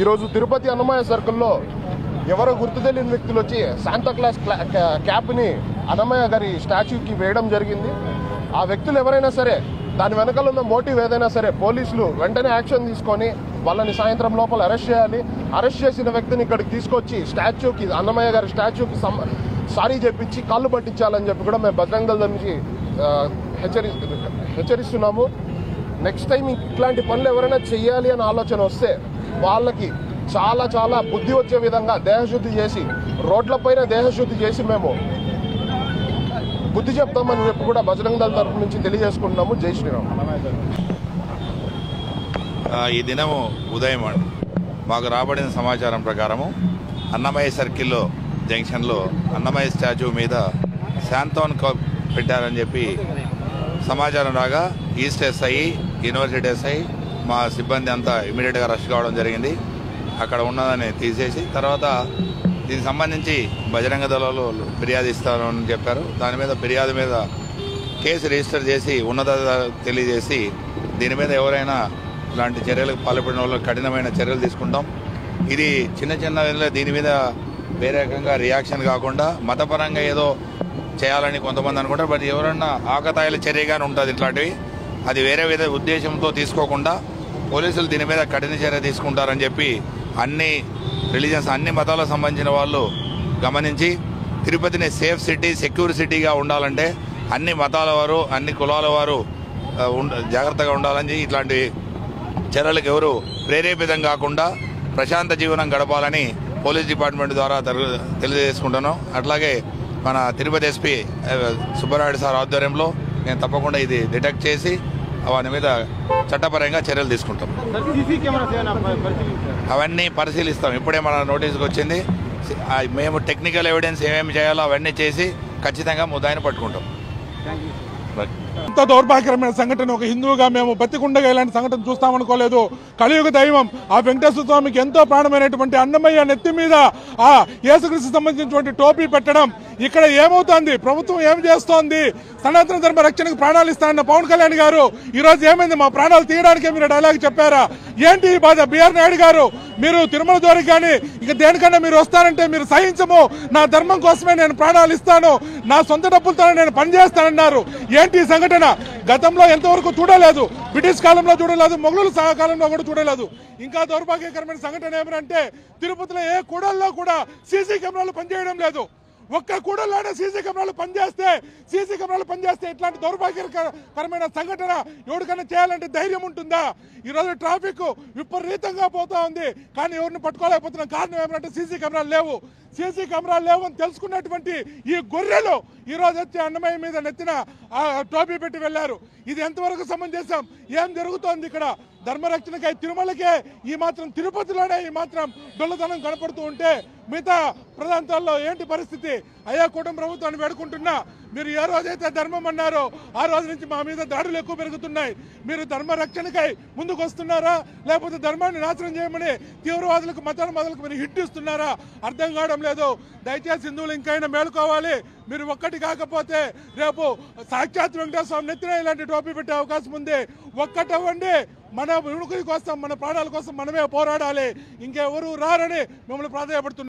ఈరోజు తిరుపతి అన్నమయ్య సర్కిల్లో ఎవరో గుర్తు తెలియని వ్యక్తులు వచ్చి శాంతాక్లాస్ క్యాప్ని అన్నమయ్య గారి స్టాచ్యూకి వేయడం జరిగింది. ఆ వ్యక్తులు ఎవరైనా సరే, దాని వెనకాల ఉన్న మోటివ్ ఏదైనా సరే, పోలీసులు వెంటనే యాక్షన్ తీసుకొని వాళ్ళని సాయంత్రం లోపల అరెస్ట్ చేయాలి. అరెస్ట్ చేసిన వ్యక్తిని ఇక్కడికి తీసుకొచ్చి స్టాచ్యూకి, అన్నమయ్య గారి స్టాచ్యూకి సారీ చెప్పించి కాళ్ళు పట్టించాలని చెప్పి కూడా మేము బజరంగ దళం నుంచి హెచ్చరిస్తున్నాము. నెక్స్ట్ టైం ఇట్లాంటి పనులు ఎవరైనా చెయ్యాలి అని ఆలోచన వస్తే వాళ్ళకి చాలా చాలా బుద్ధి వచ్చే విధంగా దేహశుద్ధి చేసి, రోడ్లపైన దేహశుద్ధి చేసి మేము బుద్ధి చెప్తామని చెప్పి కూడా బజరంగ దళం తరఫు నుంచి తెలియజేసుకుంటున్నాము. జై శ్రీరామ్. ఈ దినము ఉదయం మాకు రాబడిన సమాచారం ప్రకారము అన్నమయ్య సర్కిల్లో జంక్షన్లో అన్నమయ్య స్టాచ్యూ మీద శాంతోన్ పెట్టారని చెప్పి సమాచారం రాగా ఈస్ట్ ఎస్ఐ, యూనివర్సిటీ ఎస్ఐ, మా సిబ్బంది అంతా ఇమీడియట్గా రష్ కావడం జరిగింది. అక్కడ ఉన్నదని తీసేసి తర్వాత దీనికి సంబంధించి బజరంగ దళాలు ఫిర్యాదు ఇస్తారని చెప్పారు. దాని మీద ఫిర్యాదు మీద కేసు రిజిస్టర్ చేసి ఉన్నత తెలియజేసి దీని మీద ఎవరైనా ఇలాంటి చర్యలకు పాల్పడిన వాళ్ళు కఠినమైన చర్యలు తీసుకుంటాం. ఇది చిన్న చిన్న దీని మీద వేరే రకంగా రియాక్షన్ కాకుండా మతపరంగా ఏదో చేయాలని కొంతమంది అనుకుంటారు. బట్ ఎవరన్నా ఆకతాయిల చర్యగానే ఉంటుంది ఇట్లాంటివి. అది వేరే ఉద్దేశంతో తీసుకోకుండా పోలీసులు దీని మీద కఠిన చర్య తీసుకుంటారని చెప్పి అన్ని రిలీజన్స్, అన్ని మతాలకు సంబంధించిన వాళ్ళు గమనించి తిరుపతిని సేఫ్ సిటీ, సెక్యూర్ సిటీగా ఉండాలంటే అన్ని మతాల వారు, అన్ని కులాల వారు జాగ్రత్తగా ఉండాలని, ఇట్లాంటి చర్యలకు ఎవరు ప్రేరేపితం కాకుండా ప్రశాంత జీవనం గడపాలని పోలీస్ డిపార్ట్మెంట్ ద్వారా తెలియజేసుకుంటున్నాం. అట్లాగే మన తిరుపతి ఎస్పీ సుబ్బరాయుడు సార్ ఆధ్వర్యంలో నేను తప్పకుండా ఇది డిటెక్ట్ చేసి వాని మీద చట్టపరంగా చర్యలు తీసుకుంటాం. అవన్నీ పరిశీలిస్తాం. ఇప్పుడే మన నోటీసుకు వచ్చింది. మేము టెక్నికల్ ఎవిడెన్స్ ఏమేమి చేయాలో అవన్నీ చేసి ఖచ్చితంగా ముద్దాయిని పట్టుకుంటాం. ఎంత దౌర్భాగ్యమైన సంఘటన. ఒక హిందువుగా మేము బతికుండగా ఇలాంటి సంఘటన చూస్తామనుకోలేదు. కలియుగ దైవం ఆ వెంకటేశ్వర స్వామికి ఎంతో ప్రాణమైనటువంటి అన్నమయ్య నెత్తి మీద ఆ యేసుక్రీస్తు సంబంధించినటువంటి టోపీ పెట్టడం ఇక్కడ ఏమవుతోంది? ప్రభుత్వం ఏం చేస్తోంది? సనాతన ధర్మ రక్షణకు ప్రాణాలు ఇస్తానన్న పవన్ కళ్యాణ్ గారు ఈ రోజు ఏమైంది? మా ప్రాణాలు తీయడానికే మీరు డైలాగ్ చెప్పారా? ఏంటి ఈ బాధ? బిఆర్ నాయుడు గారు, మీరు తిరుమల ద్వారికి కానీ ఇక దేనికన్నా మీరు వస్తానంటే మీరు సహించము, నా ధర్మం కోసమే నేను ప్రాణాలు ఇస్తాను, నా సొంత డబ్బులతో నేను పనిచేస్తానన్నారు. ఏంటి ఈ సంఘటన? గతంలో ఎంతవరకు చూడలేదు. బ్రిటిష్ కాలంలో చూడలేదు, మొఘలుల కాలంలో కూడా చూడలేదు. ఇంకా దౌర్భాగ్యకరమైన సంఘటన ఏమంటే తిరుపతిలో ఏ కూడల్లో కూడా సీసీ కెమెరాలు పనిచేయడం లేదు. ఒక్క కూడల్లోనే సీసీ కెమెరాలు పనిచేస్తే ఇట్లాంటి దౌర్భాగ్యకరమైన సంఘటన ఎవరికైనా చేయాలంటే ధైర్యం ఉంటుందా? ఈరోజు ట్రాఫిక్ విపరీతంగా పోతా ఉంది, కానీ ఎవరిని పట్టుకోలేకపోతున్నాం. కారణం ఏమంటే సీసీ కెమెరాలు లేవు అని తెలుసుకున్నటువంటి ఈ గొర్రెలు ఈ రోజు వచ్చి అన్నమయ్య మీద నెత్తిన టోపీ పెట్టి వెళ్లారు. ఇది ఎంతవరకు సమంజసం? ఏం జరుగుతోంది ఇక్కడ? ధర్మరక్షణకై తిరుమలకే ఈ మాత్రం, తిరుపతిలోనే ఈ మాత్రం దొల్లతనం కనపడుతూ ఉంటే మిగతా ప్రాంతాల్లో ఏంటి పరిస్థితి? అయ్యా కుటుంబ ప్రభుత్వాన్ని వేడుకుంటున్నా, మీరు ఏ రోజైతే ధర్మం అన్నారో ఆ రోజు నుంచి మా మీద దాడులు ఎక్కువ పెరుగుతున్నాయి. మీరు ధర్మ రక్షణకై ముందుకు వస్తున్నారా, లేకపోతే ధర్మాన్ని నాశనం చేయమని తీవ్రవాదులకు, మతాలకు మీరు హిట్ ఇస్తున్నారా? అర్థం కావడం లేదు. దయచేసి హిందువులు ఇంకైనా మేలుకోవాలి. మీరు ఒక్కటి కాకపోతే రేపు సాక్షాత్ వెంకటేశ్వర స్వామి నెత్తిన ఇలాంటి టోపీ పెట్టే అవకాశం ఉంది. ఒక్కటవ్వండి. మన విముఖుల కోసం, మన ప్రాణాల కోసం మనమే పోరాడాలి. ఇంకెవరు రారని మిమ్మల్ని ప్రాధాన్యపడుతున్నారు.